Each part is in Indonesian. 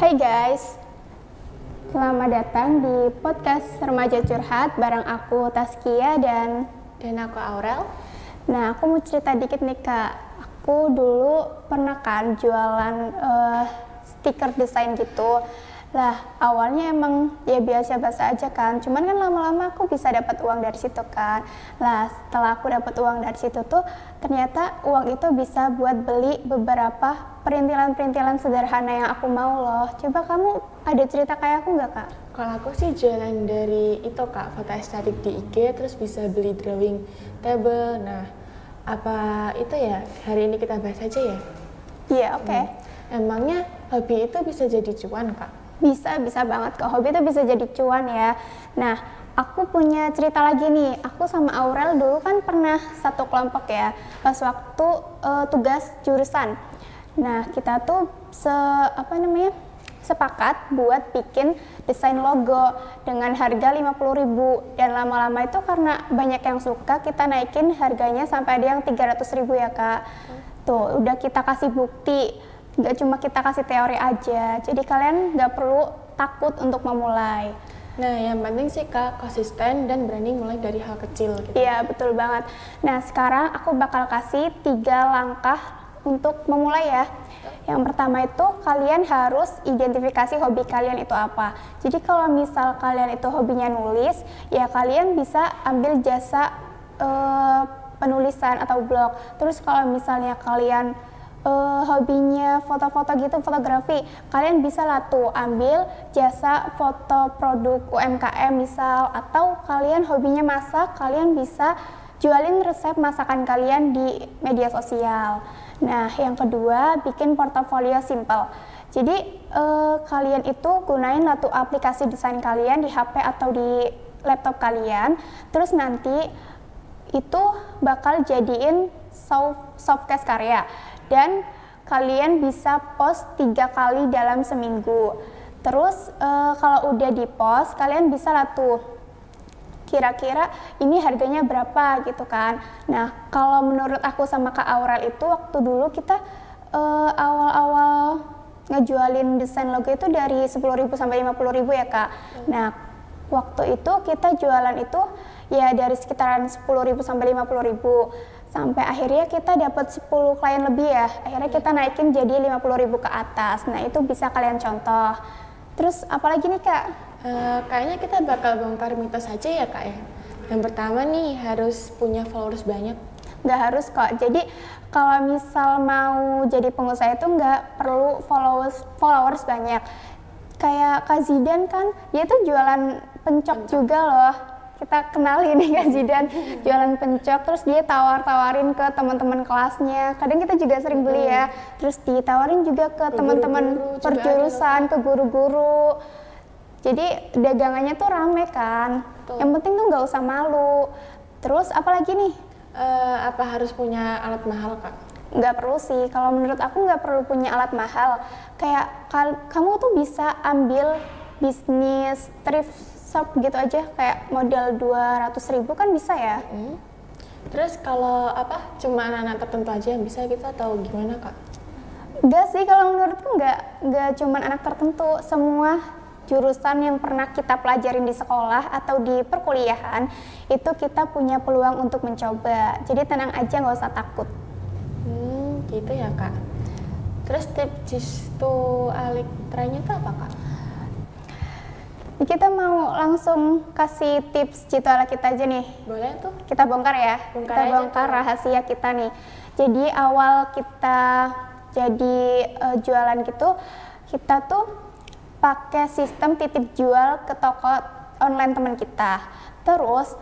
Hai guys, selamat datang di podcast Remaja Curhat bareng aku Taskia dan aku Aurel. Nah, aku mau cerita dikit nih Kak. Aku dulu pernah kan jualan stiker desain gitu. Lah, awalnya emang ya biasa-biasa aja kan. Cuman kan lama-lama aku bisa dapat uang dari situ kan. Lah, setelah aku dapat uang dari situ tuh ternyata uang itu bisa buat beli beberapa perintilan-perintilan sederhana yang aku mau loh. Coba kamu ada cerita kayak aku nggak Kak? Kalau aku sih jualan dari itu Kak, foto estetik di IG, terus bisa beli drawing table. Nah, apa itu ya hari ini kita bahas aja ya? Iya, oke. Emangnya hobi itu bisa jadi cuan Kak? Bisa banget kok. Hobi itu bisa jadi cuan ya. Nah, aku punya cerita lagi nih. Aku sama Aurel dulu kan pernah satu kelompok ya, pas waktu tugas jurusan. Nah, kita tuh sepakat buat bikin desain logo dengan harga 50.000 dan lama-lama itu karena banyak yang suka, kita naikin harganya sampai ada yang 300.000 ya Kak. Tuh, udah kita kasih bukti. Nggak cuma kita kasih teori aja, jadi kalian nggak perlu takut untuk memulai. Nah, yang penting sih Kak, konsisten dan berani mulai dari hal kecil gitu. Iya, betul banget. Nah, sekarang aku bakal kasih 3 langkah untuk memulai ya. Yang pertama itu kalian harus identifikasi hobi kalian itu apa. Jadi kalau misal kalian itu hobinya nulis, ya kalian bisa ambil jasa penulisan atau blog. Terus kalau misalnya kalian hobinya foto-foto gitu, fotografi, kalian bisa lah tuh ambil jasa foto produk UMKM misal, atau kalian hobinya masak, kalian bisa jualin resep masakan kalian di media sosial. Nah, yang kedua, bikin portofolio simple. Jadi kalian itu gunain lah tuh aplikasi desain kalian di HP atau di laptop kalian, terus nanti itu bakal jadiin softcase karya. Dan kalian bisa post 3 kali dalam seminggu. Terus kalau udah di post, kalian bisa lah tuh kira-kira ini harganya berapa gitu kan. Nah, kalau menurut aku sama Kak Aurel itu waktu dulu kita awal-awal ngejualin desain logo itu dari 10.000 sampai 50.000 ya Kak. Nah, waktu itu kita jualan itu ya dari sekitaran 10.000 sampai 50.000. Sampai akhirnya kita dapat 10 klien lebih ya. Akhirnya kita naikin jadi 50.000 ke atas. Nah, itu bisa kalian contoh. Terus apalagi nih Kak? Kayaknya kita bakal bongkar mitos aja ya Kak ya. Yang pertama nih harus punya followers banyak. Nggak harus kok. Jadi kalau misal mau jadi pengusaha itu nggak perlu followers banyak. Kayak Kak Zidan kan, dia tuh jualan pencok juga loh. Kita kenalin nih Kak Zidan, jualan pencok, terus dia tawar-tawarin ke teman-teman kelasnya. Kadang kita juga sering beli ya, terus ditawarin juga ke teman-teman perjurusan, ke guru-guru. Jadi dagangannya tuh rame kan. Betul. Yang penting tuh nggak usah malu. Terus apalagi nih? Apa harus punya alat mahal Kak? Nggak perlu sih, kalau menurut aku nggak perlu punya alat mahal. Kayak kamu tuh bisa ambil bisnis thrift shop gitu aja, kayak modal 200.000 kan bisa ya. Terus kalau cuma anak-anak tertentu aja yang bisa gitu atau gimana Kak? Enggak sih, kalau menurutku nggak cuma anak tertentu, semua jurusan yang pernah kita pelajarin di sekolah atau di perkuliahan itu kita punya peluang untuk mencoba. Jadi tenang aja, nggak usah takut. Gitu ya Kak. Terus tips to alik trennya itu apa Kak? Kita mau langsung kasih tips Cituala kita aja nih. Boleh tuh. Kita bongkar ya. Kita bongkar rahasia kita nih. Jadi awal kita jadi jualan gitu, kita tuh pakai sistem titip jual ke toko online teman kita. Terus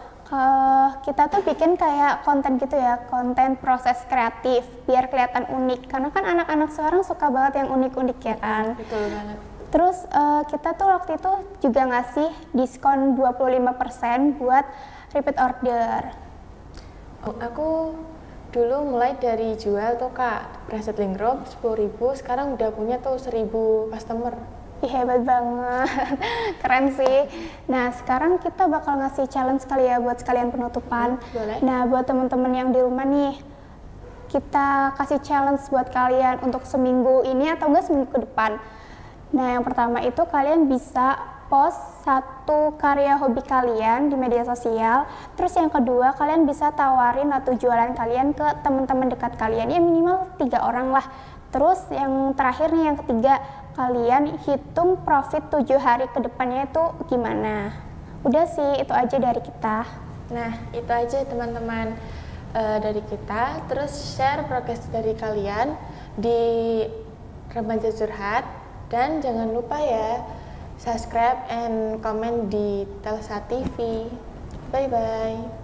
kita tuh bikin kayak konten gitu ya, konten proses kreatif biar kelihatan unik. Karena kan anak-anak sekarang suka banget yang unik-unik ya kan. Betul banget. Terus kita tuh waktu itu juga ngasih diskon 25% buat repeat order. Aku dulu mulai dari jual tuh Kak, preset link rob 10.000, sekarang udah punya tuh 1.000 customer. Ih, hebat banget, keren sih. Nah, sekarang kita bakal ngasih challenge kali ya buat sekalian penutupan. Boleh. Nah, buat teman-teman yang di rumah nih, kita kasih challenge buat kalian untuk seminggu ini atau enggak seminggu ke depan. Nah, yang pertama itu kalian bisa post satu karya hobi kalian di media sosial. Terus yang kedua, kalian bisa tawarin atau jualan kalian ke teman-teman dekat kalian. Ya minimal 3 orang lah. Terus yang terakhir nih, yang ketiga, kalian hitung profit 7 hari ke depannya itu gimana. Udah sih, itu aja dari kita. Nah, itu aja teman-teman dari kita. Terus share progres dari kalian di Remaja Curhat. Dan jangan lupa ya, subscribe and comment di Telsa TV. Bye-bye.